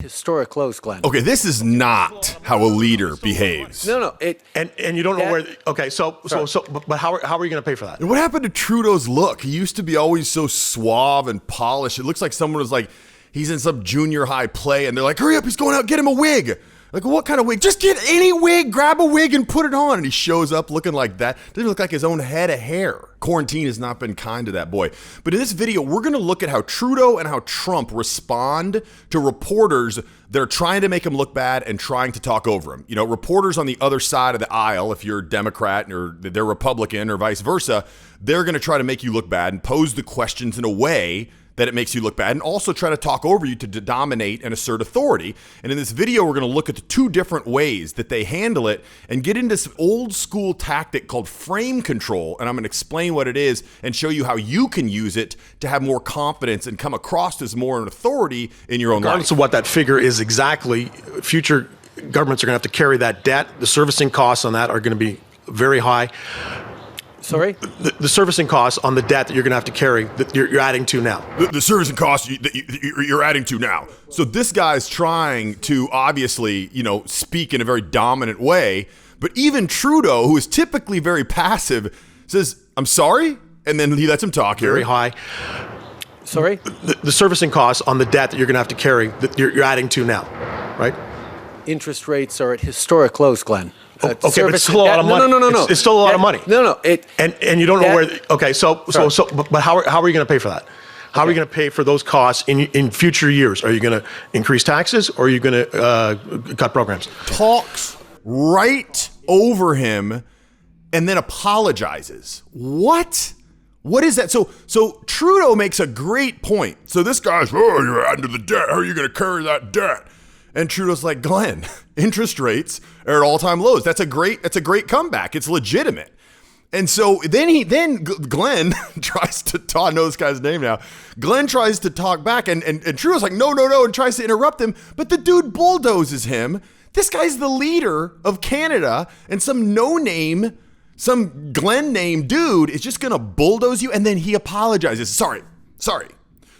Historic lows, Glenn. Okay, this is not how a leader behaves. No. And you don't know where. Okay, but how are you going to pay for that? And what happened to Trudeau's look? He used to be always so suave and polished. It looks like someone was like, he's in some junior high play, and they're like, hurry up, he's going out, get him a wig. Like, what kind of wig? Just get any wig, grab a wig and put it on. And he shows up looking like that. Doesn't even look like his own head of hair. Quarantine has not been kind to that boy. But in this video, we're going to look at how Trudeau and how Trump respond to reporters that are trying to make him look bad and trying to talk over him. You know, reporters on the other side of the aisle, if you're a Democrat or they're Republican or vice versa, they're going to try to make you look bad and pose the questions in a way that it makes you look bad, and also try to talk over you to dominate and assert authority. And in this video, we're going to look at the two different ways that they handle it and get into this old school tactic called frame control. And I'm going to explain what it is and show you how you can use it to have more confidence and come across as more an authority in your own life. Regardless of what that figure is exactly, future governments are going to have to carry that debt. The servicing costs on that are going to be very high. Sorry? The servicing costs on the debt that you're going to have to carry, that you're adding to now. The servicing costs that you're adding to now. So this guy's trying to obviously, speak in a very dominant way. But even Trudeau, who is typically very passive, says, I'm sorry. And then he lets him talk here. Very high. Sorry? The servicing costs on the debt that you're going to have to carry, that you're adding to now, right? Interest rates are at historic lows, Glenn. Okay, but it's still a lot of money. No. It's still a lot of money. No. And you don't know where. Okay, but how are you going to pay for that? How are you going to pay for those costs in future years? Are you going to increase taxes, or are you going to cut programs? Talks right over him, and then apologizes. What? What is that? So Trudeau makes a great point. So this guy's, you're adding to the debt. How are you going to carry that debt? And Trudeau's like, Glenn, interest rates are at all-time lows. That's a great comeback. It's legitimate. And so then Glenn tries to talk. I know this guy's name now. Glenn tries to talk back, and Trudeau's like, no, and tries to interrupt him. But the dude bulldozes him. This guy's the leader of Canada, and some no-name, some Glenn name dude is just going to bulldoze you, and then he apologizes. Sorry.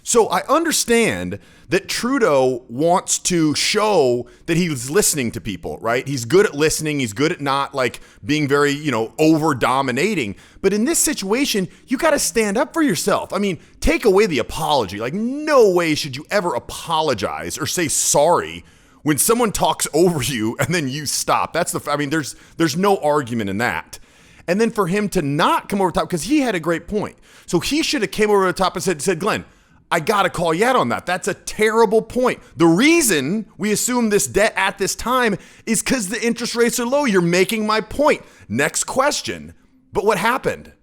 So I understand that Trudeau wants to show that he's listening to people, right? He's good at listening. He's good at not like being very, over dominating. But in this situation, you got to stand up for yourself. I mean, take away the apology. Like, no way should you ever apologize or say sorry when someone talks over you and then you stop. There's no argument in that. And then for him to not come over the top, because he had a great point. So he should have came over the top and said, Glenn, I got to call you out on that. That's a terrible point. The reason we assume this debt at this time is because the interest rates are low. You're making my point. Next question. But what happened?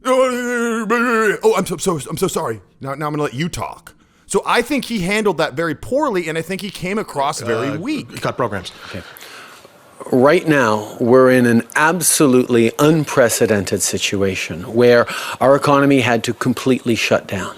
Oh, I'm so sorry. Now I'm going to let you talk. So I think he handled that very poorly, and I think he came across very weak. Cut programs. Okay. Right now, we're in an absolutely unprecedented situation where our economy had to completely shut down.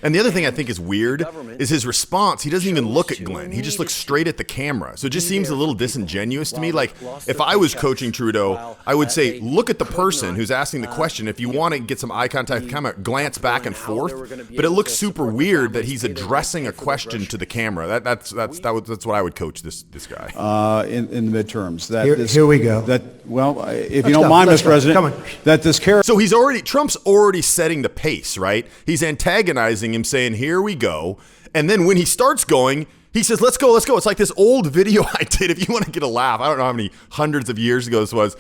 And the other thing I think is weird is his response. He doesn't even look at Glenn. He just looks straight at the camera. So it just seems a little disingenuous to me. Like, if I was coaching Trudeau, I would say, look at the person who's asking the question. If you want to get some eye contact with the camera, glance back and forth. But it looks super weird that he's addressing a question to the camera. That's what I would coach this guy. In the midterms. Here we go. If you don't mind, Mr. President, So Trump's already setting the pace, right? He's antagonizing him, saying, here we go. And then when he starts going, he says, let's go. It's like this old video I did. If you want to get a laugh, I don't know how many hundreds of years ago this was.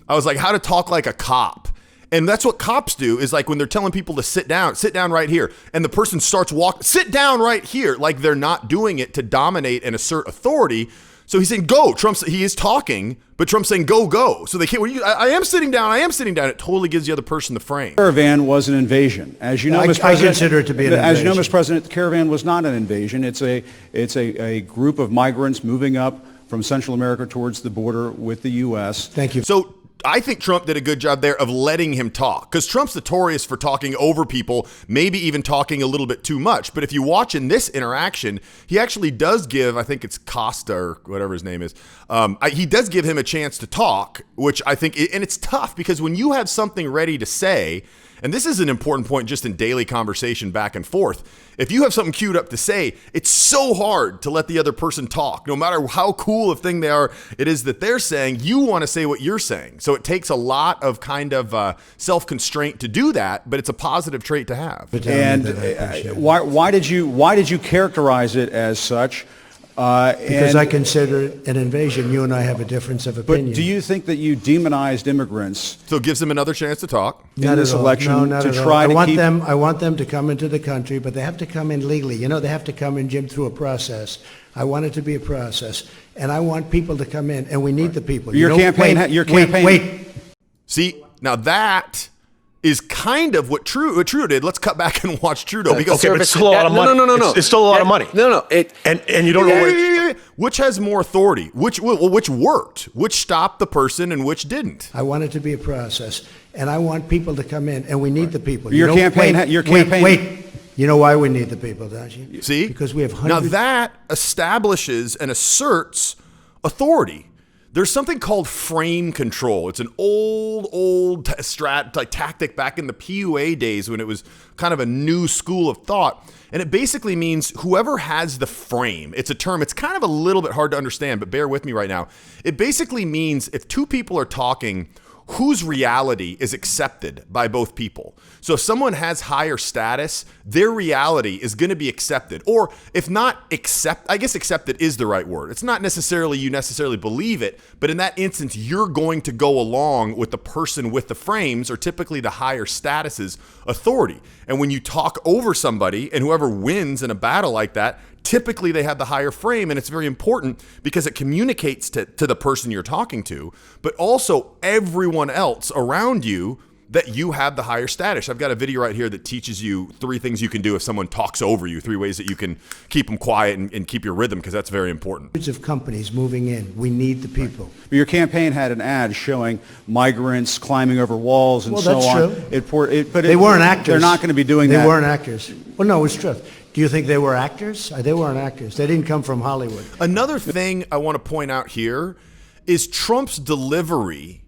I was like, how to talk like a cop. And that's what cops do, is like when they're telling people to sit down right here. And the person starts walking, sit down right here. Like they're not doing it to dominate and assert authority. So he's saying, go. He is talking, but Trump's saying, go. So they can't, I am sitting down. It totally gives the other person the frame. Caravan was an invasion. As you know, Mr. President, I consider it to be an invasion. As you know, Mr. President, the caravan was not an invasion. It's a group of migrants moving up from Central America towards the border with the U.S. Thank you. So I think Trump did a good job there of letting him talk, because Trump's notorious for talking over people, maybe even talking a little bit too much. But if you watch in this interaction, he actually does give, I think it's Costa or whatever his name is, he does give him a chance to talk, which I think, and it's tough because when you have something ready to say, and this is an important point just in daily conversation back and forth, If you have something queued up to say, it's so hard to let the other person talk. No matter how cool of thing it is that they're saying, you want to say what you're saying. So it takes a lot of kind of self-constraint to do that, but it's a positive trait to have. And why did you characterize it as such? Because I consider it an invasion. You and I have a difference of opinion. But do you think that you demonized immigrants? So it gives them another chance to talk. In this election, no, not to at all. try to keep... I want them to come into the country, but they have to come in legally. You know, they have to come in, Jim, through a process. I want it to be a process, and I want people to come in, and we need the people. Your campaign. Wait. See, now that is kind of what Trudeau did. Let's cut back and watch Trudeau because Okay, but it's still a lot of money. No. It's still a lot of money. No. And you don't know where. Which has more authority? Which worked? Which stopped the person and which didn't? I want it to be a process, and I want people to come in, and we need the people. Your campaign. Wait. You know why we need the people, don't you? See? Because we have Now hundreds. that establishes and asserts authority. There's something called frame control. It's an old tactic back in the PUA days when it was kind of a new school of thought. And it basically means whoever has the frame. It's a term. It's kind of a little bit hard to understand, but bear with me right now. It basically means if two people are talking, whose reality is accepted by both people. So if someone has higher status, their reality is going to be accepted. Or if not I guess accepted is the right word. It's not necessarily you necessarily believe it, but in that instance, you're going to go along with the person with the frames, or typically the higher status's authority. And when you talk over somebody, and whoever wins in a battle like that, typically they have the higher frame, and it's very important because it communicates to the person you're talking to, but also everyone else around you that you have the higher status. I've got a video right here that teaches you 3 things you can do if someone talks over you, 3 ways that you can keep them quiet and keep your rhythm, because that's very important. Hundreds of companies moving in. We need the people. Your campaign had an ad showing migrants climbing over walls and so on. That's true. But they weren't actors. They're not going to be doing that. They weren't actors. Well, no, it's true. Do you think they were actors? They weren't actors. They didn't come from Hollywood. Another thing I want to point out here is Trump's delivery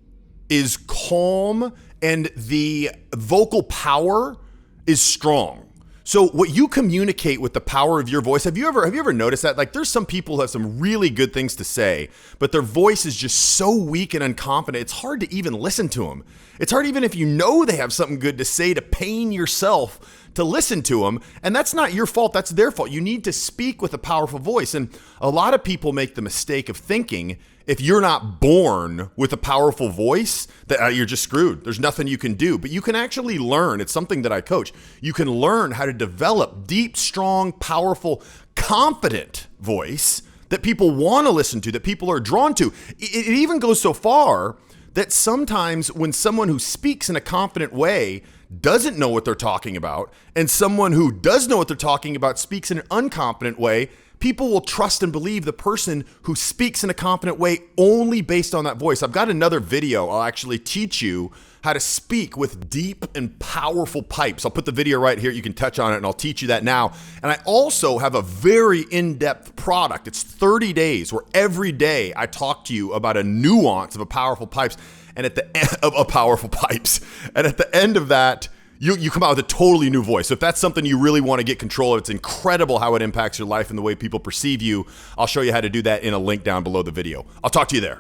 is calm and the vocal power is strong. So what you communicate with the power of your voice, have you ever noticed that? Like, there's some people who have some really good things to say, but their voice is just so weak and unconfident, it's hard to even listen to them. It's hard, even if you know they have something good to say, to pain yourself to listen to them. And that's not your fault, that's their fault. You need to speak with a powerful voice. And a lot of people make the mistake of thinking if you're not born with a powerful voice, that you're just screwed. There's nothing you can do, but you can actually learn. It's something that I coach. You can learn how to develop deep, strong, powerful, confident voice that people want to listen to, that people are drawn to. It even goes so far that sometimes when someone who speaks in a confident way doesn't know what they're talking about, and someone who does know what they're talking about speaks in an unconfident way, people will trust and believe the person who speaks in a confident way only based on that voice. I've got another video. I'll actually teach you how to speak with deep and powerful pipes. I'll put the video right here. You can touch on it, and I'll teach you that now. And I also have a very in-depth product. It's 30 days where every day I talk to you about a nuance of a powerful pipes, and at the end of a powerful pipes. And at the end of that, you come out with a totally new voice. So if that's something you really want to get control of, it's incredible how it impacts your life and the way people perceive you. I'll show you how to do that in a link down below the video. I'll talk to you there.